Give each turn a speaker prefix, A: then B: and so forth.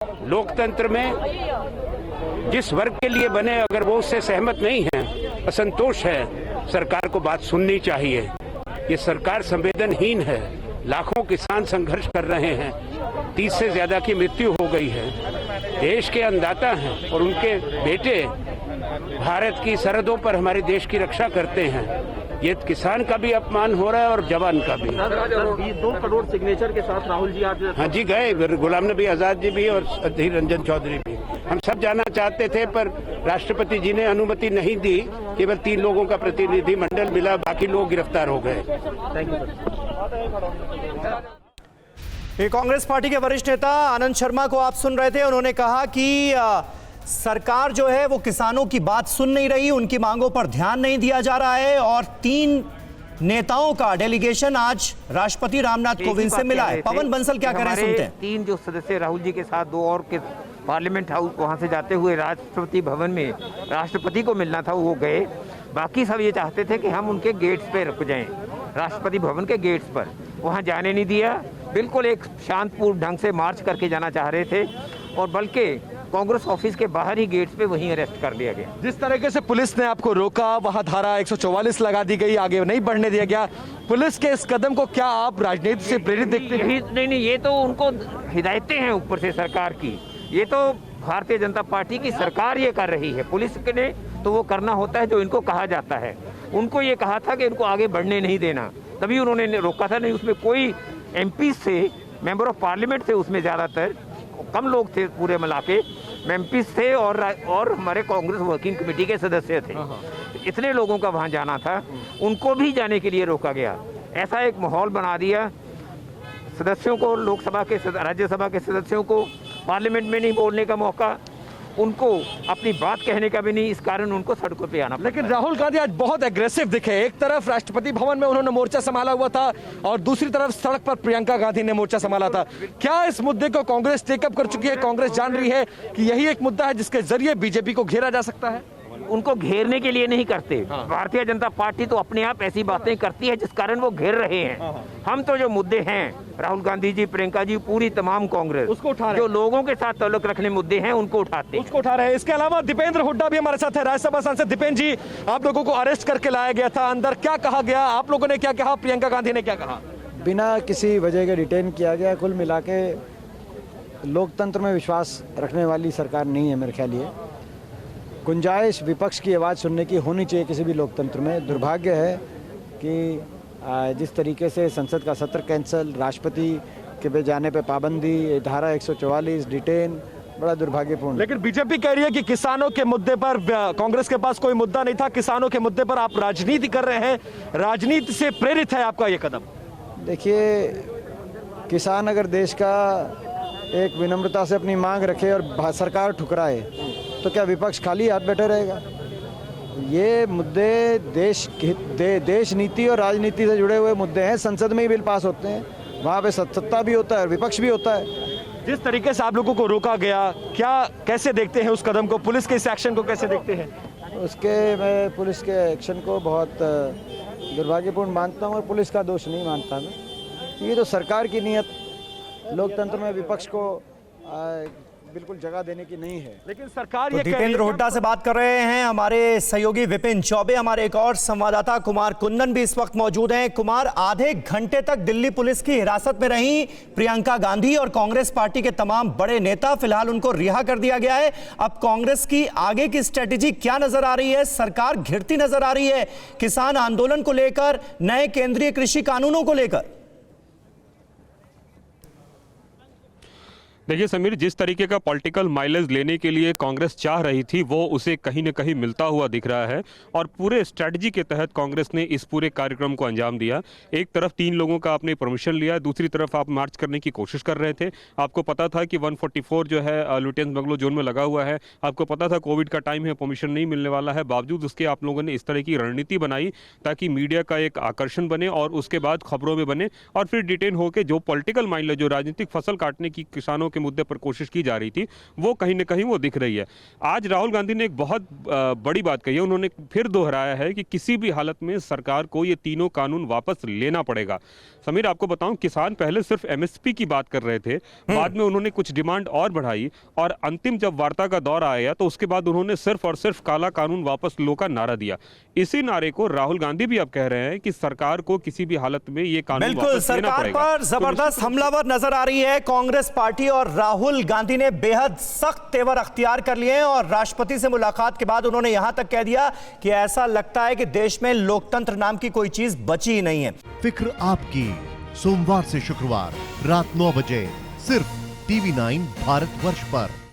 A: लोकतंत्र में जिस वर्ग के लिए बने, अगर वो उससे सहमत नहीं है, असंतोष है, सरकार को बात सुननी चाहिए। ये सरकार संवेदनहीन है। लाखों किसान संघर्ष कर रहे हैं, 30 से ज्यादा की मृत्यु हो गई है। देश के अन्नदाता हैं और उनके बेटे भारत की सरहदों पर हमारे देश की रक्षा करते हैं। ये किसान का भी अपमान हो रहा है और जवान का भी।
B: 2 करोड़ सिग्नेचर के साथ राहुल जी आज
A: हाँ जी गए, गुलाम नबी आजाद जी भी और अधीर रंजन चौधरी भी। हम सब जाना चाहते थे पर राष्ट्रपति जी ने अनुमति नहीं दी। केवल 3 लोगों का प्रतिनिधि मंडल मिला, बाकी लोग गिरफ्तार हो गए।
B: Thank you.
C: कांग्रेस पार्टी के वरिष्ठ नेता आनंद शर्मा को आप सुन रहे थे। उन्होंने कहा कि सरकार जो है वो किसानों की बात सुन नहीं रही, उनकी मांगों पर ध्यान नहीं दिया जा रहा है। और 3 नेताओं का डेलीगेशन आज राष्ट्रपति रामनाथ कोविंद से मिला है। पवन बंसल क्या कह रहे हैं, सुनते हैं।
D: 3 जो सदस्य राहुल जी के साथ 2 और के पार्लियामेंट हाउस वहां से जाते हुए राष्ट्रपति भवन में राष्ट्रपति को मिलना था, वो गए। बाकी सब ये चाहते थे कि हम उनके गेट्स पे रुक जाएं, राष्ट्रपति भवन के गेट्स पर। वहां जाने नहीं दिया। बिल्कुल एक शांतपूर्ण ढंग से मार्च करके जाना चाह रहे थे और बल्कि कांग्रेस ऑफिस के बाहर ही गेट्स पे वहीं अरेस्ट कर लिया गया।
E: जिस तरीके से पुलिस ने आपको रोका, वहां धारा 144 लगा दी गई, आगे नहीं बढ़ने दिया गया। पुलिस के इस कदम को क्या आप राजनीति से प्रेरित देखते हैं?
D: नहीं, ये तो उनको हिदायतें हैं ऊपर से सरकार की। ये तो भारतीय जनता पार्टी की सरकार ये कर रही है। पुलिस ने तो वो करना होता है जो इनको कहा जाता है। उनको ये कहा था कि इनको आगे बढ़ने नहीं देना, तभी उन्होंने रोका था। नहीं, उसमें कोई MP से, मेंबर ऑफ पार्लियामेंट थे, उसमें ज़्यादातर कम लोग थे, पूरे मिला के MP थे और हमारे कांग्रेस वर्किंग कमेटी के सदस्य थे। इतने लोगों का वहाँ जाना था, उनको भी जाने के लिए रोका गया। ऐसा एक माहौल बना दिया। सदस्यों को, लोकसभा के, राज्यसभा के सदस्यों को पार्लियामेंट में नहीं बोलने का मौका, उनको अपनी बात कहने का भी नहीं। इस कारण उनको सड़कों पे आना।
E: लेकिन राहुल गांधी आज बहुत एग्रेसिव दिखे। एक तरफ राष्ट्रपति भवन में उन्होंने मोर्चा संभाला हुआ था और दूसरी तरफ सड़क पर प्रियंका गांधी ने मोर्चा संभाला था। क्या इस मुद्दे को कांग्रेस टेकअप कर चुकी है? कांग्रेस जान रही है कि यही एक मुद्दा है जिसके जरिए बीजेपी को घेरा जा सकता है?
D: उनको घेरने के लिए नहीं करते। भारतीय जनता पार्टी तो अपने आप ऐसी बातें करती है जिस कारण वो घेर रहे हैं। हम तो जो मुद्दे हैं, राहुल गांधी जी, प्रियंका जी, पूरी तमाम कांग्रेस
E: उसको उठा रहे
D: जो लोगों के साथ ताल्लुक रखने मुद्दे हैं उनको उठा रहे हैं।
E: इसके अलावा दीपेंद्र हुड्डा भी हमारे साथ है, राज्यसभा सांसद। दीपेंद्र जी, आप लोगों को अरेस्ट करके लाया गया था, अंदर क्या कहा गया? आप लोगों ने क्या कहा? प्रियंका गांधी ने क्या कहा?
F: बिना किसी वजह के डिटेन किया गया। कुल मिला के लोकतंत्र में विश्वास रखने वाली सरकार नहीं है मेरे ख्याल। ये गुंजाइश विपक्ष की आवाज़ सुनने की होनी चाहिए किसी भी लोकतंत्र में। दुर्भाग्य है कि जिस तरीके से संसद का सत्र कैंसिल, राष्ट्रपति के पे जाने पे पाबंदी, धारा 144, डिटेन, बड़ा दुर्भाग्यपूर्ण।
E: लेकिन बीजेपी कह रही है कि किसानों के मुद्दे पर कांग्रेस के पास कोई मुद्दा नहीं था। किसानों के मुद्दे पर आप राजनीति कर रहे हैं, राजनीति से प्रेरित है आपका ये कदम?
F: देखिए, किसान अगर देश का एक विनम्रता से अपनी मांग रखे और सरकार ठुकराए तो क्या विपक्ष खाली हाथ बैठे रहेगा? ये मुद्दे देश नीति और राजनीति से जुड़े हुए मुद्दे हैं। संसद में ही बिल पास होते हैं, वहाँ पे सत्ता भी होता है और विपक्ष भी होता है।
E: जिस तरीके से आप लोगों को रोका गया, क्या कैसे देखते हैं उस कदम को? पुलिस के इस एक्शन को कैसे देखते हैं?
F: मैं पुलिस के एक्शन को बहुत दुर्भाग्यपूर्ण मानता हूँ और पुलिस का दोष नहीं मानता मैं। ये तो सरकार की नीयत लोकतंत्र में विपक्ष को बिल्कुल जगह देने की नहीं है।
E: लेकिन सरकार
C: तो दीपेंद्र हुड्डा से बात कर रहे हैं हमारे सहयोगी विपिन चौबे। हमारे एक और संवाददाता कुमार कुंदन भी इस वक्त मौजूद हैं। कुमार, आधे घंटे तक दिल्ली पुलिस की हिरासत में रही प्रियंका गांधी और कांग्रेस पार्टी के तमाम बड़े नेता। फिलहाल उनको रिहा कर दिया गया है। अब कांग्रेस की आगे की स्ट्रेटेजी क्या नजर आ रही है? सरकार घिरती नजर आ रही है किसान आंदोलन को लेकर, नए केंद्रीय कृषि कानूनों को लेकर?
G: देखिए समीर, जिस तरीके का पॉलिटिकल माइलेज लेने के लिए कांग्रेस चाह रही थी वो उसे कहीं न कहीं मिलता हुआ दिख रहा है और पूरे स्ट्रेटजी के तहत कांग्रेस ने इस पूरे कार्यक्रम को अंजाम दिया। एक तरफ 3 लोगों का आपने परमिशन लिया, दूसरी तरफ आप मार्च करने की कोशिश कर रहे थे। आपको पता था कि 144 जो है लुटेंस बंगलो जोन में लगा हुआ है। आपको पता था कोविड का टाइम है, परमिशन नहीं मिलने वाला है। बावजूद उसके आप लोगों ने इस तरह की रणनीति बनाई ताकि मीडिया का एक आकर्षण बने और उसके बाद खबरों में बने और फिर डिटेन होकर जो पॉलिटिकल माइलेज, जो राजनीतिक फसल काटने की किसानों के मुद्दे पर कोशिश की जा रही थी वो कहीं ना कहीं वो दिख रही है। आज राहुल गांधी ने एक बहुत बड़ी बात कही है, उन्होंने फिर दोहराया है कि किसी भी हालत में सरकार को ये तीनों कानून वापस लेना पड़ेगा। समीर, आपको बताऊं, किसान पहले सिर्फ एमएसपी की बात कर रहे थे, बाद में उन्होंने कुछ डिमांड और बढ़ाई और अंतिम जब वार्ता का दौर आया तो उसके बाद उन्होंने सिर्फ और सिर्फ काला कानून वापस लो का नारा दिया। इसी नारे को राहुल गांधी भी अब कह रहे हैं कि सरकार को किसी भी हालत में ये कानून
C: बिल्कुल
G: वापस लेना
C: सरकार
G: पड़ेगा।
C: पर जबरदस्त हमलावर नजर आ रही है कांग्रेस पार्टी और राहुल गांधी ने बेहद सख्त तेवर अख्तियार कर लिए हैं और राष्ट्रपति से मुलाकात के बाद उन्होंने यहां तक कह दिया कि ऐसा लगता है कि देश में लोकतंत्र नाम की कोई चीज बची ही नहीं है।
H: फिक्र आपकी, सोमवार से शुक्रवार रात 9 बजे सिर्फ TV9 भारतवर्ष पर।